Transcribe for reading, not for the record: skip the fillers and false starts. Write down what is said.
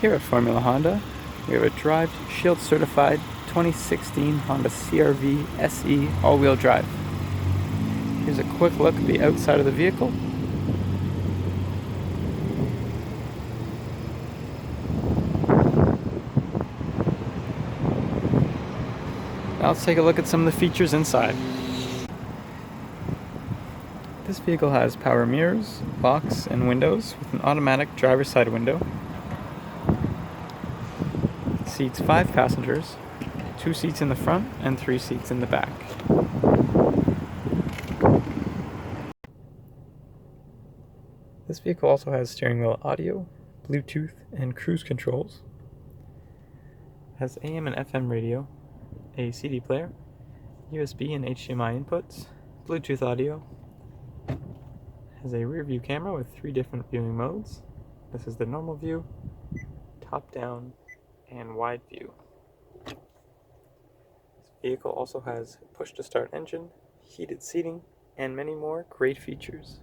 Here at Formula Honda, we have a Drive Shield certified 2016 Honda CR-V SE all-wheel drive. Here's a quick look at the outside of the vehicle. Now let's take a look at some of the features inside. This vehicle has power mirrors, locks, and windows with an automatic driver's side window. It seats 5 passengers, 2 seats in the front and 3 seats in the back. This vehicle also has steering wheel audio, Bluetooth, and cruise controls. It has AM and FM radio, a CD player, USB and HDMI inputs, Bluetooth audio. It has a rear view camera with 3 different viewing modes. This is the normal view, top down, and wide view. This vehicle also has push to start engine, heated seating, and many more great features.